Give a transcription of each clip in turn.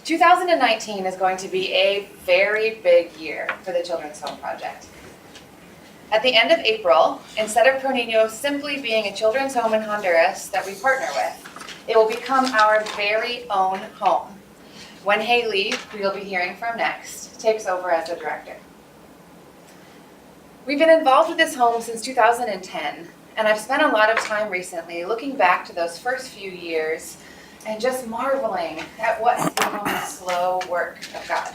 2019 is going to be a very big year for the Children's Home Project. At the end of April, instead of Proniño simply being a children's home in Honduras that we partner with, it will become our very own home when Haley, who you'll be hearing from next, takes over as the director. We've been involved with this home since 2010, and I've spent a lot of time recently looking back to those first few years and just marveling at what has become the slow work of God.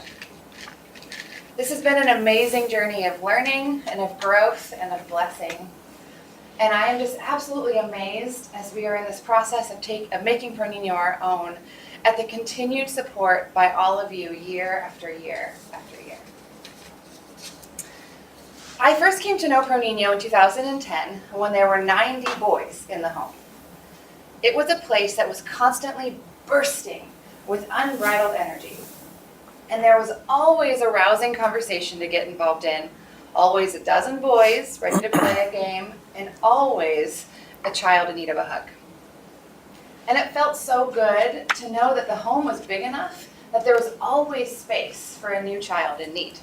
This has been an amazing journey of learning and of growth and of blessing. And I am just absolutely amazed as we are in this process of making Proniño our own at the continued support by all of you year after year after year. I first came to know Proniño in 2010 when there were 90 boys in the home. It was a place that was constantly bursting with unbridled energy. And there was always a rousing conversation to get involved in, always a dozen boys ready to play a game, and always a child in need of a hug. And it felt so good to know that the home was big enough that there was always space for a new child in need.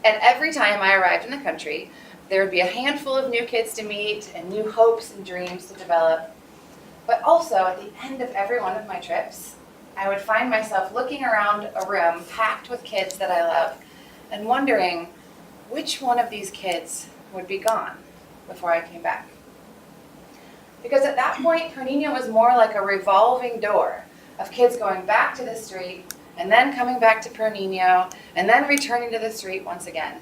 And every time I arrived in the country, there would be a handful of new kids to meet and new hopes and dreams to develop. But also, at the end of every one of my trips, I would find myself looking around a room packed with kids that I love and wondering which one of these kids would be gone before I came back. Because at that point, Proniño was more like a revolving door of kids going back to the street and then coming back to Proniño and then returning to the street once again.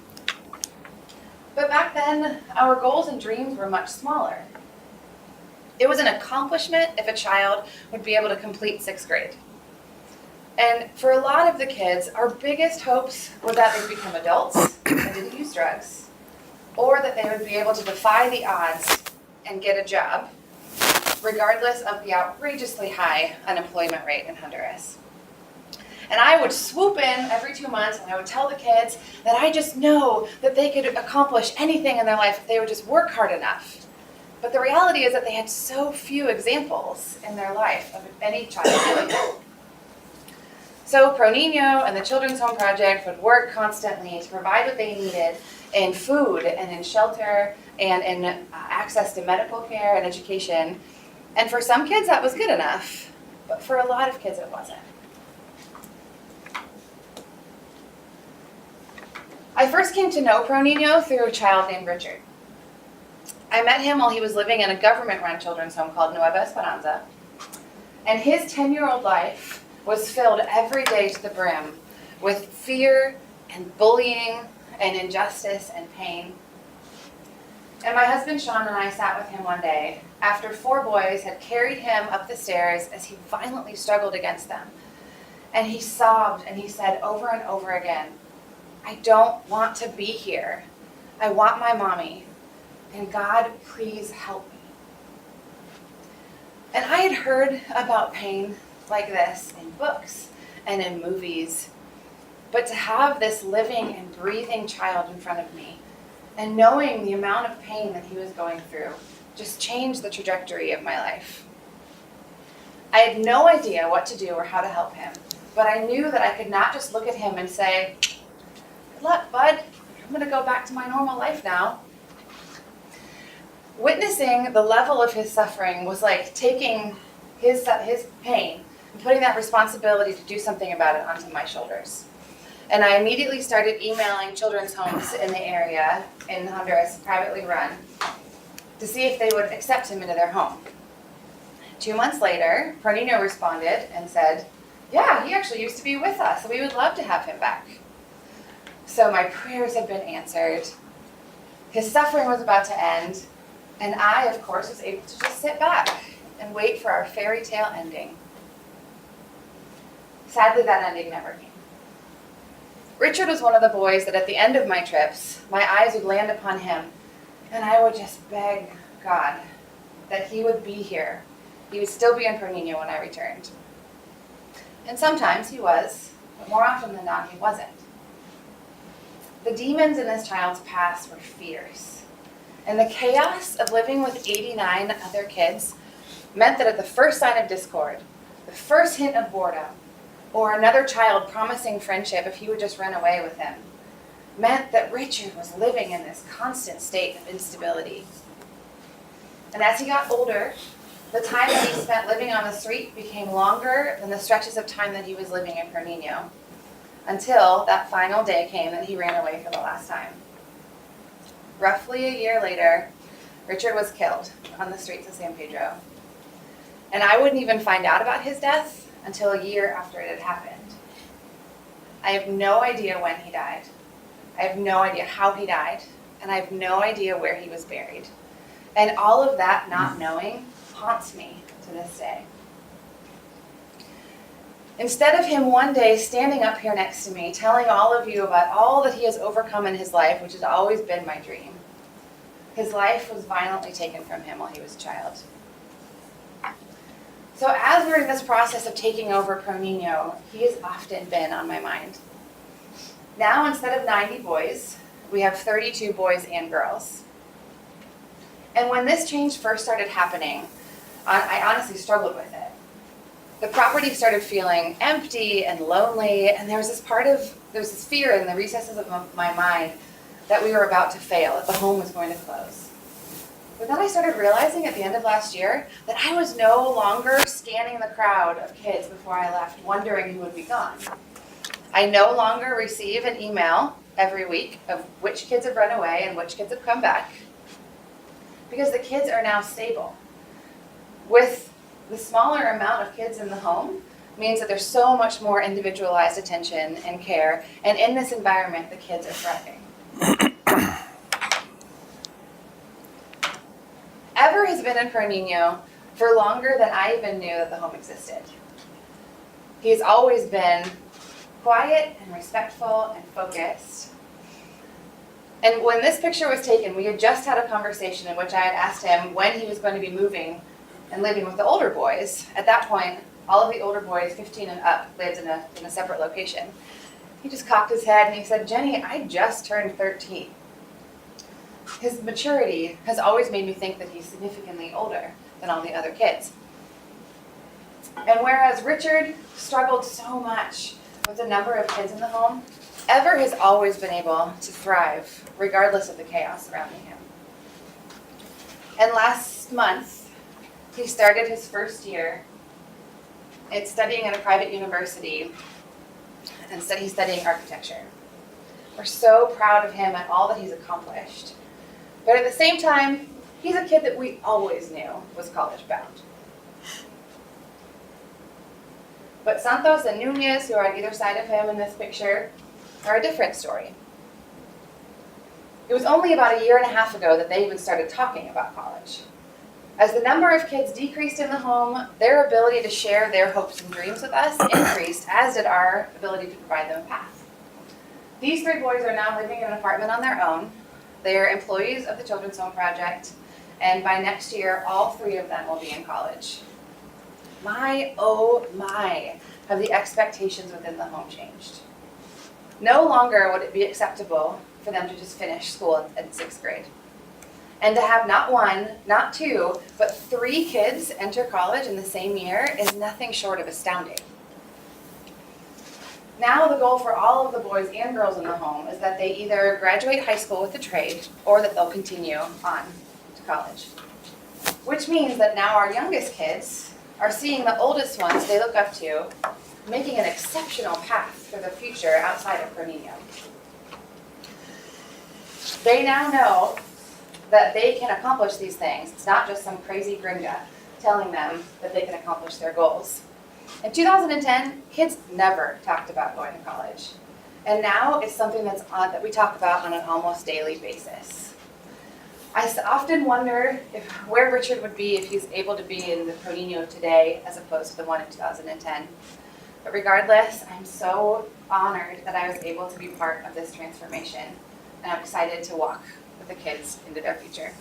But back then, our goals and dreams were much smaller. It was an accomplishment if a child would be able to complete 6th grade. And for a lot of the kids, our biggest hopes were that they'd become adults and didn't use drugs, or that they would be able to defy the odds and get a job, regardless of the outrageously high unemployment rate in Honduras. And I would swoop in every 2 months and I would tell the kids that I just know that they could accomplish anything in their life if they would just work hard enough. But the reality is that they had so few examples in their life of any child doing it. So Proniño and the Children's Home Project would work constantly to provide what they needed in food and in shelter and in access to medical care and education. And for some kids that was good enough, but for a lot of kids it wasn't. I first came to know Proniño through a child named Richard. I met him while he was living in a government-run children's home called Nueva Esperanza. And his 10-year-old life was filled every day to the brim with fear and bullying and injustice and pain. And my husband Sean and I sat with him one day after 4 boys had carried him up the stairs as he violently struggled against them. And he sobbed and he said over and over again, "I don't want to be here. I want my mommy. And God, please help me." And I had heard about pain like this in books and in movies. But to have this living and breathing child in front of me and knowing the amount of pain that he was going through just changed the trajectory of my life. I had no idea what to do or how to help him, but I knew that I could not just look at him and say, "Good luck, bud. I'm going to go back to my normal life now." Witnessing the level of his suffering was like taking his pain and putting that responsibility to do something about it onto my shoulders. And I immediately started emailing children's homes in the area in Honduras, privately run, to see if they would accept him into their home. 2 months later, Proniño responded and said, "Yeah, he actually used to be with us, and we would love to have him back." So my prayers had been answered. His suffering was about to end, and I, of course, was able to just sit back and wait for our fairy tale ending. Sadly, that ending never came. Richard was one of the boys that at the end of my trips, my eyes would land upon him, and I would just beg God that he would be here. He would still be in Proniño when I returned. And sometimes he was, but more often than not, he wasn't. The demons in this child's past were fierce. And the chaos of living with 89 other kids meant that at the first sign of discord, the first hint of boredom, or another child promising friendship if he would just run away with him, meant that Richard was living in this constant state of instability. And as he got older, the time that he spent living on the street became longer than the stretches of time that he was living in Proniño, until that final day came that he ran away for the last time. Roughly a year later, Richard was killed on the streets of San Pedro. And I wouldn't even find out about his death until a year after it had happened. I have no idea when he died. I have no idea how he died, and I have no idea where he was buried. And all of that not knowing haunts me to this day. Instead of him one day standing up here next to me, telling all of you about all that he has overcome in his life, which has always been my dream, his life was violently taken from him while he was a child. So as we're in this process of taking over Proniño, he has often been on my mind. Now, instead of 90 boys, we have 32 boys and girls. And when this change first started happening, I honestly struggled with it. The property started feeling empty and lonely, and there was this fear in the recesses of my mind that we were about to fail, that the home was going to close. But then I started realizing at the end of last year that I was no longer scanning the crowd of kids before I left, wondering who would be gone. I no longer receive an email every week of which kids have run away and which kids have come back, because the kids are now stable. With the smaller amount of kids in the home means that there's so much more individualized attention and care, and in this environment, the kids are thriving. Ever has been in Proniño for longer than I even knew that the home existed. He's always been quiet and respectful and focused. And when this picture was taken, we had just had a conversation in which I had asked him when he was going to be moving and living with the older boys. At that point, all of the older boys, 15 and up, lived in a separate location. He just cocked his head and he said, "Jenny, I just turned 13. His maturity has always made me think that he's significantly older than all the other kids. And whereas Richard struggled so much with the number of kids in the home, Ever has always been able to thrive regardless of the chaos surrounding him. And last month, he started his first year in studying at a private university, and he's studying architecture. We're so proud of him and all that he's accomplished. But at the same time, he's a kid that we always knew was college bound. But Santos and Nunez, who are on either side of him in this picture, are a different story. It was only about a year and a half ago that they even started talking about college. As the number of kids decreased in the home, their ability to share their hopes and dreams with us increased, as did our ability to provide them a path. These three boys are now living in an apartment on their own. They are employees of the Children's Home Project, and by next year, all three of them will be in college. My, oh my, have the expectations within the home changed. No longer would it be acceptable for them to just finish school in 6th grade. And to have not one, not two, but 3 kids enter college in the same year is nothing short of astounding. Now the goal for all of the boys and girls in the home is that they either graduate high school with a trade or that they'll continue on to college. Which means that now our youngest kids are seeing the oldest ones they look up to making an exceptional path for the future outside of Proniño. They now know that they can accomplish these things. It's not just some crazy gringa telling them that they can accomplish their goals. In 2010, kids never talked about going to college. And now it's something that we talk about on an almost daily basis. I often wonder where Richard would be if he's able to be in the Proniño today as opposed to the one in 2010. But regardless, I'm so honored that I was able to be part of this transformation. And I'm excited to walk with the kids into their future.